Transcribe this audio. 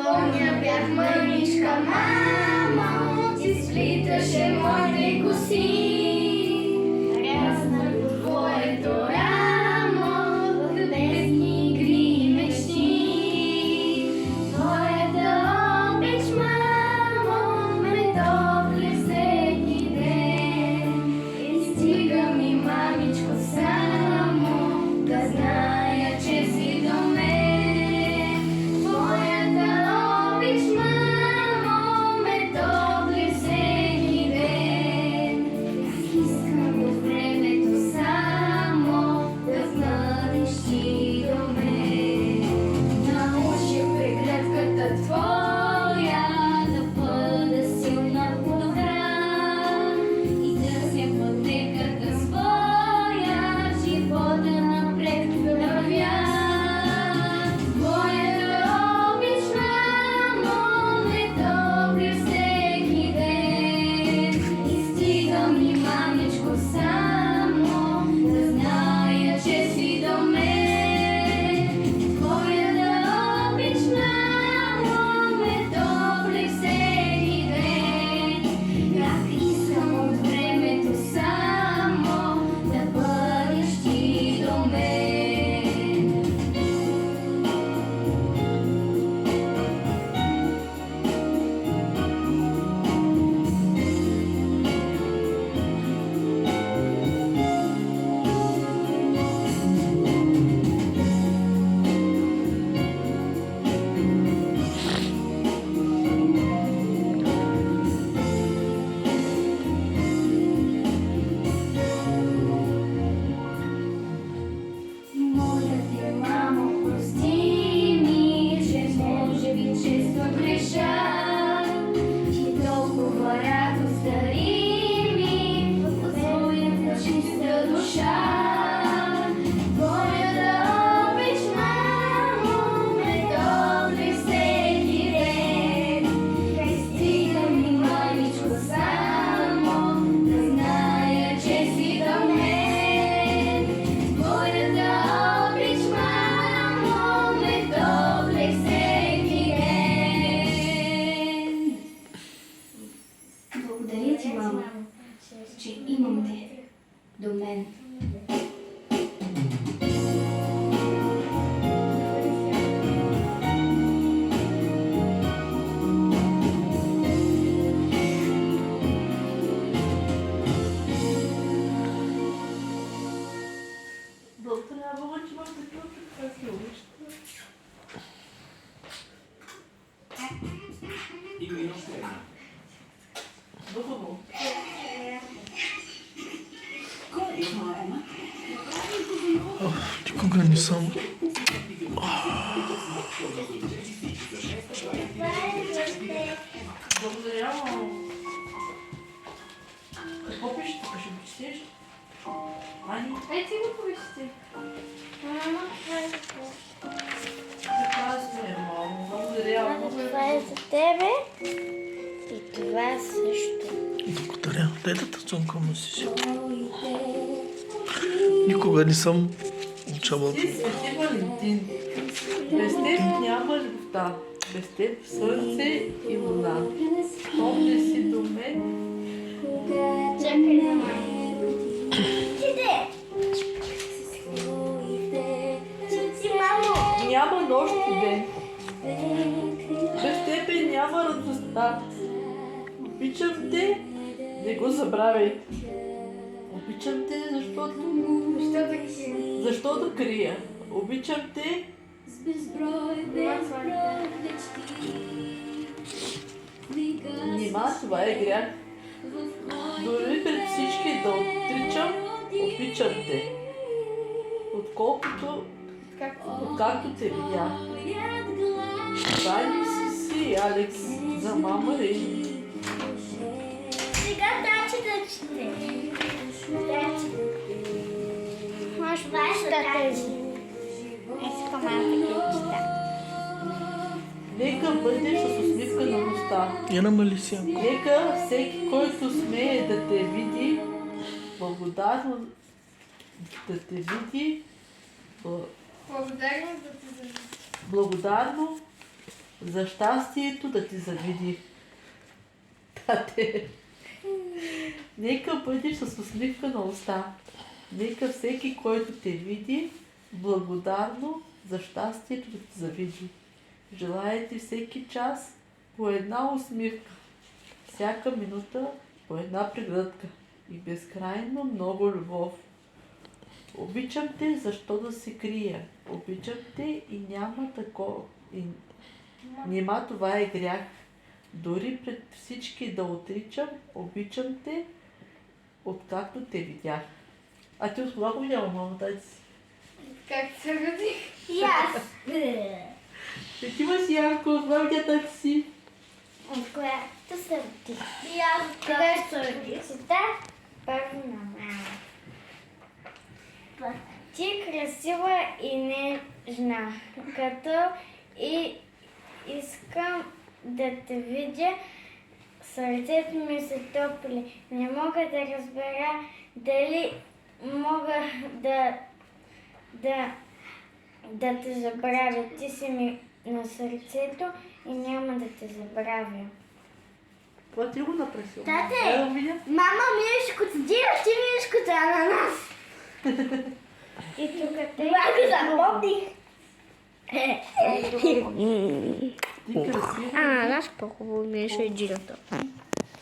коня бях мъничка, мамо, ти сплиташе моите коси. Ряснах от твоето рамо в небесни игри и мечти. Твоята обич, мамо, ме топли всеки ден. И стига ми, мамичко, само да зная, че си до мен. Твоята обич, мамо, ме топли всеки ден. Искам от времето само да знадиш ти до мен. Научи прегръдката твоя да бъда силна, добра и търся пътеката своя, живота напред вървя. Твоята обич, мамо, ме топли всеки ден. И стига ми, мамичко, само да зная, че си до мен. Твоята обич, мамо, ме топли всеки ден. Как искам от времето само да бъдеш ти до мен. Моля те, мамо, прости ми, че може би често греша. Ти толкова радост дари ми от своята чиста душа. Твоята обич, мамо, ме топли всеки ден. Хай стига ми, мамичко, само да зная, че си до мен. Твоята обич, мамо, ме топли всеки ден. Благодаря ти, мамо, че имам те до мен. Благодаря Бога, че имам такива прекрасни обичта. Хубаво. Никога не съм. Благодаря, мамо. Какво пише тук? Ще го четеш? Ани, Ай, ти го повече. Мама, това е за какво? прекрасно е, мамо. Благодаря. Мама, това е за тебе. И това също. Благодаря. Дай да те цункам си. Никога не съм учавал. Ти свети Валентин. Без теб няма любовта. Без теб сърце и луна. Помни си до мен. Чакай за мама. Иде! Ти, мамо! Няма нощ и ден. Без тебе няма радостта. Обичам те, не го забравяй. Обичам те, защото крия. Обичам те, нима това е грях. Дори пред всички да отричам, обичам те. Откакто те видях. Дай си, Алекс, за мама Рей. Сега тачи да чете. Може да тези. Искам малко да чета. Нека бъдеш с усмивка на уста. Я намали сянко. Нека всеки, който смее да те види, благодарно да те види, Благодарим да те зависи. благодарно За щастието да ти завиди. Тате. Нека бъдеш с усмивка на уста. Нека всеки, който те види, благодарно за щастието да ти завиди. Желая ти всеки час по една усмивка, всяка минута по една прегръдка и безкрайно много любов. Обичам те, защо да се крия. Обичам те и няма такова. И... Нима това е грях. Дори пред всички да отричам, обичам те, откакто те видях. А ти от кога го видяла, мама, дай си? Как се роди? И аз. Ти имаш Янко, от кога видя тати си? От която се роди. И аз Къде се роди? Чета първо на мама. Ти е красива и нежна, като и искам да те видя, сърцето ми се топли. Не мога да разбера дали мога да те забравя. Ти си ми на сърцето и няма да те забравя. Това ти го направи. Тате! Да го видя. Мама миеш като дира, ти миеш като ананас. И тук те... Малко запомни. Ти красива. Ананас по-хубаво миеше дирата.